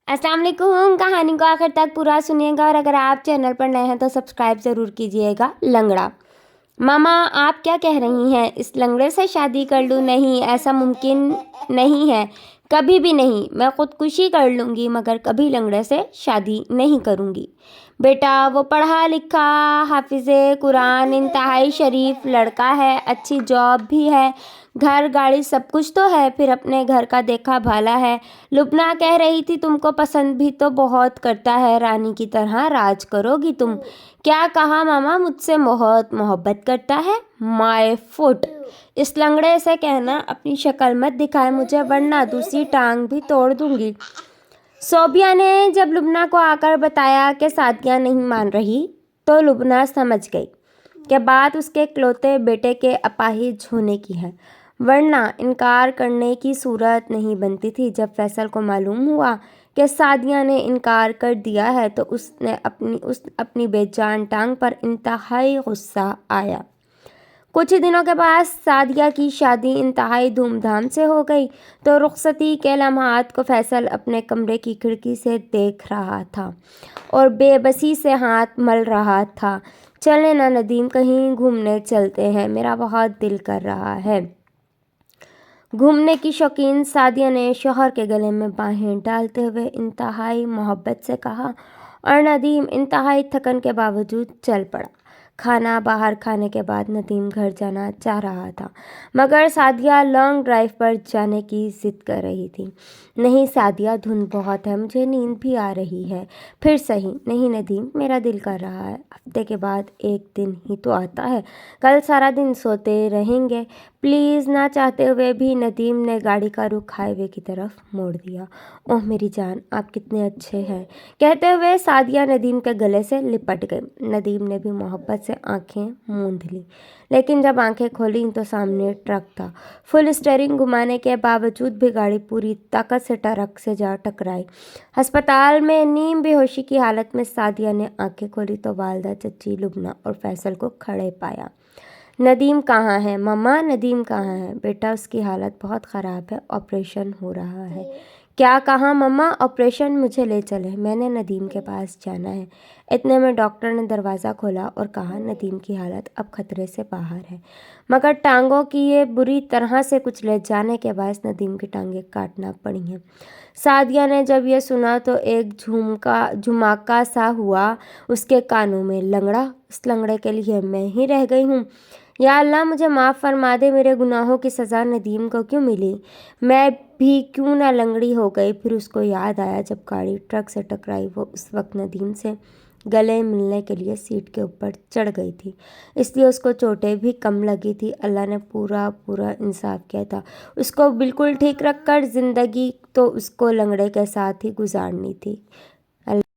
अस्सलाम वालेकुम। कहानी को आखिर तक पूरा सुनिएगा और अगर आप चैनल पर नए हैं तो सब्सक्राइब ज़रूर कीजिएगा। लंगड़ा। मामा आप क्या कह रही हैं? इस लंगड़े से शादी कर लूँ? नहीं, ऐसा मुमकिन नहीं है, कभी भी नहीं। मैं खुदकुशी कर लूँगी मगर कभी लंगड़े से शादी नहीं करूँगी। बेटा वो पढ़ा लिखा हाफिज़े कुरान इंतहाई शरीफ लड़का है, अच्छी जॉब भी है, घर गाड़ी सब कुछ तो है, फिर अपने घर का देखा भाला है। लुबना कह रही थी तुमको पसंद भी तो बहुत करता है, रानी की तरह राज करोगी तुम। क्या कहा मामा? मुझसे बहुत मोहब्बत करता है। My foot. इस लंगड़े से कहना अपनी शक्ल मत दिखाए मुझे वरना दूसरी टांग भी तोड़ दूंगी। सोबिया ने जब लुबना को आकर बताया कि सादिया नहीं मान रही तो लुबना समझ गई कि बात उसके इकलौते बेटे के अपाहिज होने की है, वरना इनकार करने की सूरत नहीं बनती थी। जब फैसल को मालूम हुआ कि सादिया ने इनकार कर दिया है तो उसने अपनी बेजान टांग पर इंतहाई गुस्सा आया। कुछ ही दिनों के बाद सादिया की शादी इंतहाई धूमधाम से हो गई तो रुखसती के लम्हात को फैसल अपने कमरे की खिड़की से देख रहा था और बेबसी से हाथ मल रहा था। चले ना नदीम, कहीं घूमने चलते हैं, मेरा बहुत दिल कर रहा है। घूमने की शौकीन सादिया ने शौहर के गले में बाहें डालते हुए इंतहाई मोहब्बत से कहा और नदीम इंतहाई थकन के बावजूद चल पड़ा। खाना बाहर खाने के बाद नदीम घर जाना चाह रहा था मगर सादिया लॉन्ग ड्राइव पर जाने की ज़िद कर रही थी। नहीं सादिया, धुंध बहुत है, मुझे नींद भी आ रही है। फिर सही। नहीं नदीम, मेरा दिल कर रहा है। हफ्ते के बाद एक दिन ही तो आता है, कल सारा दिन सोते रहेंगे प्लीज़। ना चाहते हुए भी नदीम ने गाड़ी का रुख हाईवे की तरफ मोड़ दिया। ओह मेरी जान, आप कितने अच्छे हैं, कहते हुए सादिया नदीम के गले से लिपट गई। नदीम ने भी मोहब्बत से आंखें मूंद ली, लेकिन जब आंखें खोली तो सामने ट्रक था। फुल स्टीयरिंग घुमाने के बावजूद भी गाड़ी पूरी ताकत से ट्रक से जा टकराई। अस्पताल में नीम बेहोशी की हालत में सादिया ने आंखें खोली तो वालदा, चची, लुबना और फैसल को खड़े पाया। नदीम कहाँ है? मम्मा नदीम कहाँ है? बेटा उसकी हालत बहुत ख़राब है, ऑपरेशन हो रहा है। क्या कहा मम्मा? ऑपरेशन? मुझे ले चले, मैंने नदीम के पास जाना है। इतने में डॉक्टर ने दरवाज़ा खोला और कहा नदीम की हालत अब खतरे से बाहर है मगर टांगों की ये बुरी तरह से कुचले जाने के बाद नदीम की टांगें काटना पड़ी हैं। सादिया ने जब यह सुना तो एक झुमाका सा हुआ उसके कानों में। लंगड़ा? इस लंगड़े के लिए मैं ही रह गई हूँ। या अल्लाह मुझे माफ़ फरमा दे, मेरे गुनाहों की सज़ा नदीम को क्यों मिली? मैं भी क्यों ना लंगड़ी हो गई। फिर उसको याद आया जब गाड़ी ट्रक से टकराई वो उस वक्त नदीम से गले मिलने के लिए सीट के ऊपर चढ़ गई थी, इसलिए उसको चोटें भी कम लगी थी। अल्लाह ने पूरा इंसाफ किया था। उसको बिल्कुल ठीक रख कर ज़िंदगी तो उसको लंगड़े के साथ ही गुजारनी थी।